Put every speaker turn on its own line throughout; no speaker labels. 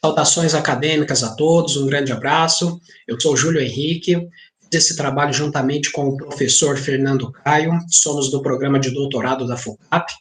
Saudações acadêmicas a todos, um grande abraço. Eu sou Júlio Henrique, fiz esse trabalho juntamente com o professor Fernando Caio, somos do programa de doutorado da FUCAP.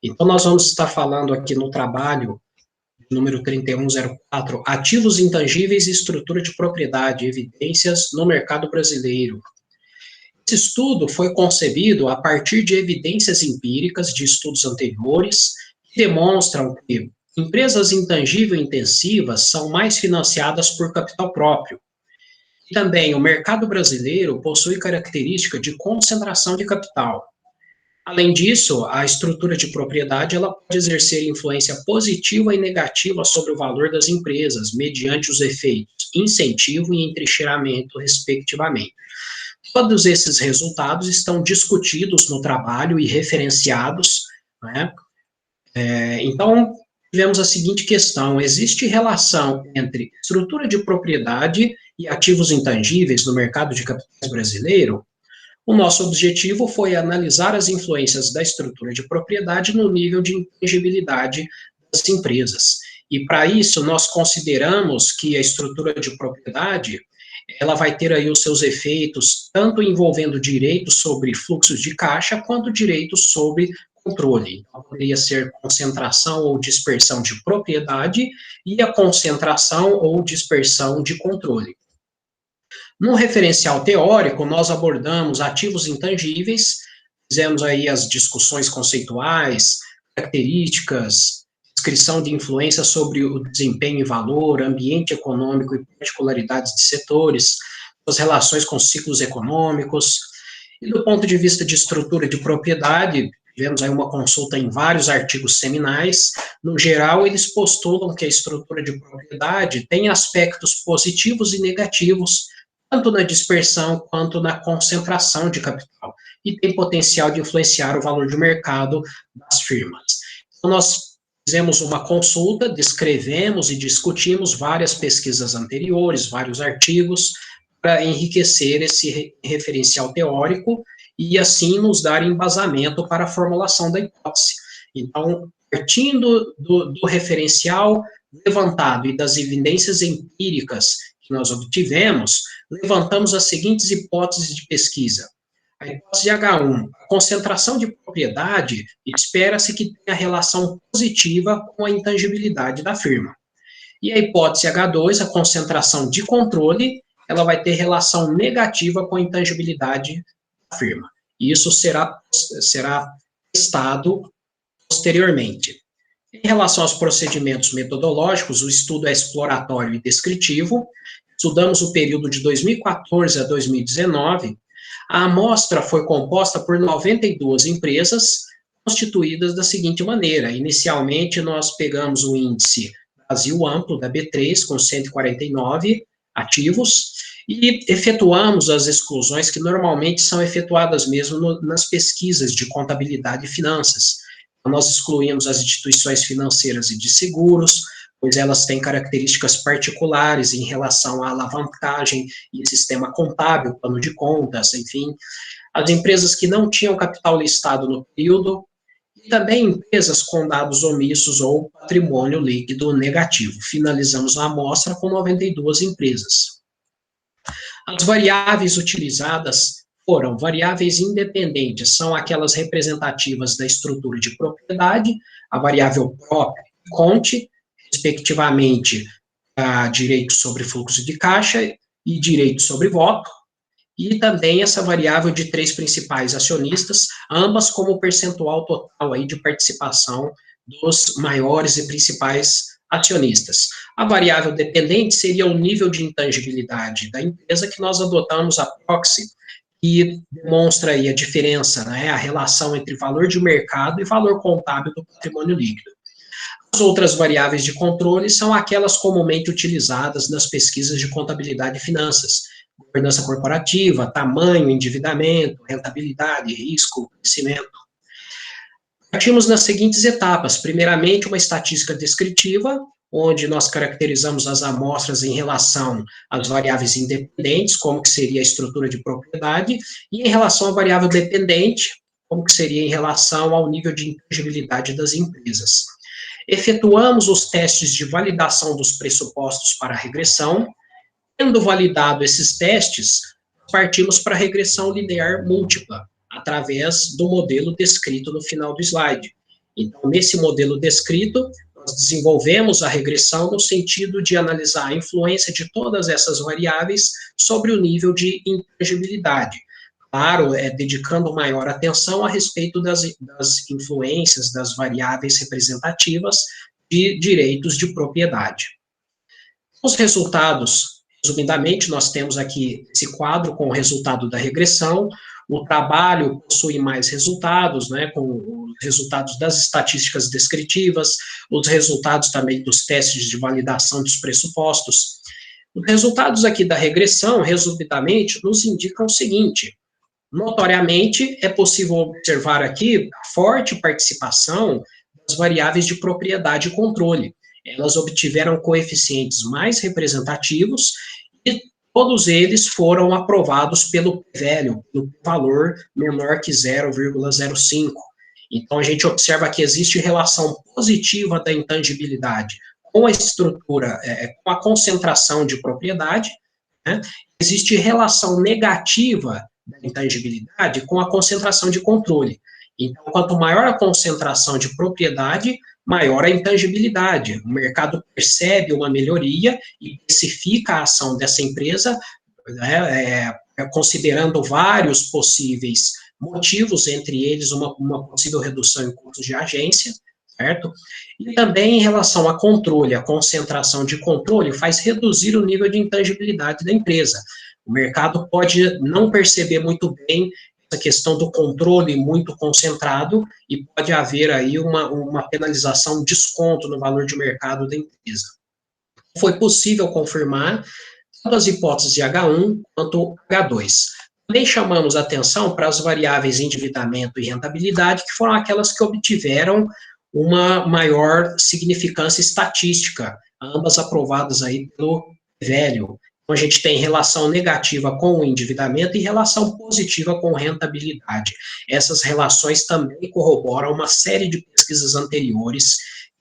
Então, nós vamos estar falando aqui no trabalho número 3104, Ativos Intangíveis e Estrutura de Propriedade, Evidências no Mercado Brasileiro. Esse estudo foi concebido a partir de evidências empíricas de estudos anteriores que demonstram que empresas intangível intensivas são mais financiadas por capital próprio. E também o mercado brasileiro possui característica de concentração de capital. Além disso, a estrutura de propriedade ela pode exercer influência positiva e negativa sobre o valor das empresas, mediante os efeitos incentivo e entrincheiramento, respectivamente. Todos esses resultados estão discutidos no trabalho e referenciados, né? Então, tivemos a seguinte questão: existe relação entre estrutura de propriedade e ativos intangíveis no mercado de capitais brasileiro? O nosso objetivo foi analisar as influências da estrutura de propriedade no nível de intangibilidade das empresas. E para isso, nós consideramos que a estrutura de propriedade, ela vai ter aí os seus efeitos, tanto envolvendo direitos sobre fluxos de caixa, quanto direitos sobre controle. Então, poderia ser concentração ou dispersão de propriedade e a concentração ou dispersão de controle. No referencial teórico, nós abordamos ativos intangíveis, fizemos aí as discussões conceituais, características, descrição de influência sobre o desempenho e valor, ambiente econômico e particularidades de setores, as relações com ciclos econômicos. E do ponto de vista de estrutura de propriedade, tivemos aí uma consulta em vários artigos seminais. No geral, eles postulam que a estrutura de propriedade tem aspectos positivos e negativos, tanto na dispersão quanto na concentração de capital, e tem potencial de influenciar o valor de mercado das firmas. Então, nós fizemos uma consulta, descrevemos e discutimos várias pesquisas anteriores, vários artigos, para enriquecer esse referencial teórico e, assim, nos dar embasamento para a formulação da hipótese. Então, partindo do referencial levantado e das evidências empíricas que nós obtivemos, levantamos as seguintes hipóteses de pesquisa. A hipótese H1, a concentração de propriedade, espera-se que tenha relação positiva com a intangibilidade da firma. E a hipótese H2, a concentração de controle, ela vai ter relação negativa com a intangibilidade da firma. E isso será testado posteriormente. Em relação aos procedimentos metodológicos, o estudo é exploratório e descritivo. Estudamos o período de 2014 a 2019. A amostra foi composta por 92 empresas, constituídas da seguinte maneira. Inicialmente, nós pegamos o índice Brasil Amplo, da B3, com 149 ativos, e efetuamos as exclusões que normalmente são efetuadas mesmo nas pesquisas de contabilidade e finanças. Então, nós excluímos as instituições financeiras e de seguros, pois elas têm características particulares em relação à alavancagem e sistema contábil, plano de contas, enfim. As empresas que não tinham capital listado no período, e também empresas com dados omissos ou patrimônio líquido negativo. Finalizamos a amostra com 92 empresas. As variáveis utilizadas foram variáveis independentes, são aquelas representativas da estrutura de propriedade, a variável própria e conte, respectivamente, direito sobre fluxo de caixa e direito sobre voto, e também essa variável de 3 principais acionistas, ambas como percentual total aí de participação dos maiores e principais acionistas. A variável dependente seria o nível de intangibilidade da empresa, que nós adotamos a proxy, que demonstra aí a diferença, né, a relação entre valor de mercado e valor contábil do patrimônio líquido. As outras variáveis de controle são aquelas comumente utilizadas nas pesquisas de contabilidade e finanças: governança corporativa, tamanho, endividamento, rentabilidade, risco, crescimento. Partimos nas seguintes etapas. Primeiramente, uma estatística descritiva, onde nós caracterizamos as amostras em relação às variáveis independentes, como que seria a estrutura de propriedade, e em relação à variável dependente, como que seria em relação ao nível de intangibilidade das empresas. Efetuamos os testes de validação dos pressupostos para a regressão. Tendo validado esses testes, partimos para a regressão linear múltipla, através do modelo descrito no final do slide. Então, nesse modelo descrito, nós desenvolvemos a regressão no sentido de analisar a influência de todas essas variáveis sobre o nível de intangibilidade. Claro, dedicando maior atenção a respeito das influências das variáveis representativas de direitos de propriedade. Os resultados, resumidamente, nós temos aqui esse quadro com o resultado da regressão. O trabalho possui mais resultados, né, com os resultados das estatísticas descritivas, os resultados também dos testes de validação dos pressupostos. Os resultados aqui da regressão, resumidamente, nos indicam o seguinte: notoriamente, é possível observar aqui a forte participação das variáveis de propriedade e controle. Elas obtiveram coeficientes mais representativos e todos eles foram aprovados pelo p-value, pelo valor menor que 0,05. Então, a gente observa que existe relação positiva da intangibilidade com a estrutura, com a concentração de propriedade, né? Existe relação negativa da intangibilidade com a concentração de controle. Então, quanto maior a concentração de propriedade, maior a intangibilidade. O mercado percebe uma melhoria e especifica a ação dessa empresa, né, considerando vários possíveis motivos, entre eles uma possível redução em custos de agência, certo? E também em relação a controle, a concentração de controle faz reduzir o nível de intangibilidade da empresa. O mercado pode não perceber muito bem essa questão do controle muito concentrado e pode haver aí uma penalização, um desconto no valor de mercado da empresa. Foi possível confirmar tanto as hipóteses de H1 quanto H2. Também chamamos atenção para as variáveis endividamento e rentabilidade, que foram aquelas que obtiveram uma maior significância estatística, ambas aprovadas aí pelo velho. Então, a gente tem relação negativa com o endividamento e relação positiva com rentabilidade. Essas relações também corroboram uma série de pesquisas anteriores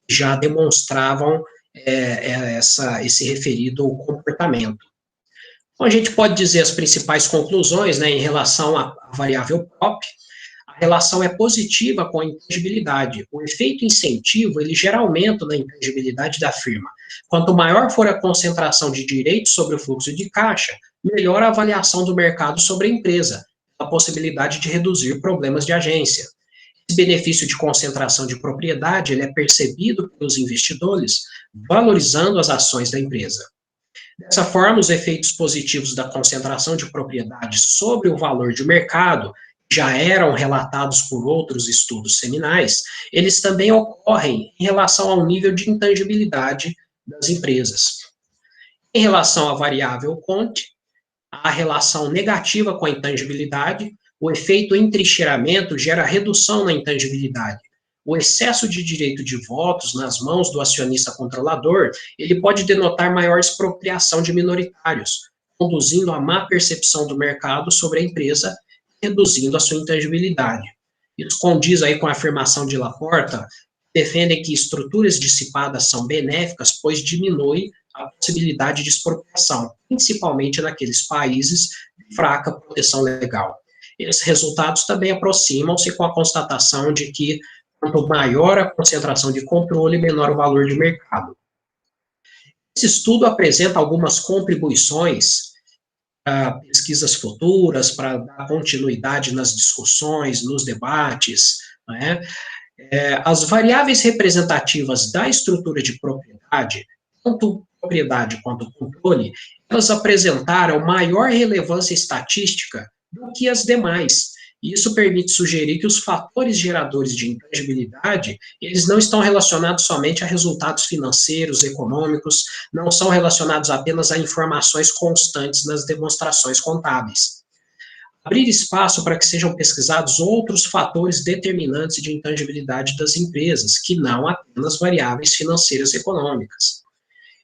que já demonstravam esse referido comportamento. Então, a gente pode dizer as principais conclusões, né, em relação à variável POP. A relação é positiva com a intangibilidade. O efeito incentivo, ele gera aumento na intangibilidade da firma. Quanto maior for a concentração de direitos sobre o fluxo de caixa, melhor a avaliação do mercado sobre a empresa, a possibilidade de reduzir problemas de agência. Esse benefício de concentração de propriedade, ele é percebido pelos investidores, valorizando as ações da empresa. Dessa forma, os efeitos positivos da concentração de propriedade sobre o valor de mercado já eram relatados por outros estudos seminais, eles também ocorrem em relação ao nível de intangibilidade das empresas. Em relação à variável CONT, a relação negativa com a intangibilidade, o efeito entrincheiramento gera redução na intangibilidade. O excesso de direito de votos nas mãos do acionista controlador, ele pode denotar maior expropriação de minoritários, conduzindo a má percepção do mercado sobre a empresa, reduzindo a sua intangibilidade. Isso condiz aí com a afirmação de Laporta, que defendem que estruturas dissipadas são benéficas, pois diminui a possibilidade de expropriação, principalmente naqueles países de fraca proteção legal. Esses resultados também aproximam-se com a constatação de que quanto maior a concentração de controle, menor o valor de mercado. Esse estudo apresenta algumas contribuições para pesquisas futuras, para dar continuidade nas discussões, nos debates, né? As variáveis representativas da estrutura de propriedade, tanto propriedade quanto controle, elas apresentaram maior relevância estatística do que as demais. E isso permite sugerir que os fatores geradores de intangibilidade, eles não estão relacionados somente a resultados financeiros, econômicos, não são relacionados apenas a informações constantes nas demonstrações contábeis. Abrir espaço para que sejam pesquisados outros fatores determinantes de intangibilidade das empresas, que não apenas variáveis financeiras e econômicas.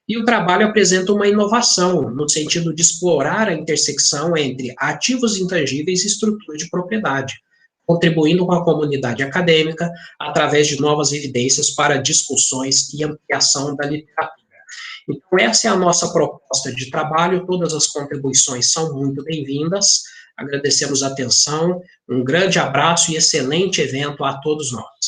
E o trabalho apresenta uma inovação, no sentido de explorar a intersecção entre ativos intangíveis e estrutura de propriedade, contribuindo com a comunidade acadêmica através de novas evidências para discussões e ampliação da literatura. Então, essa é a nossa proposta de trabalho, todas as contribuições são muito bem-vindas, agradecemos a atenção, um grande abraço e excelente evento a todos nós.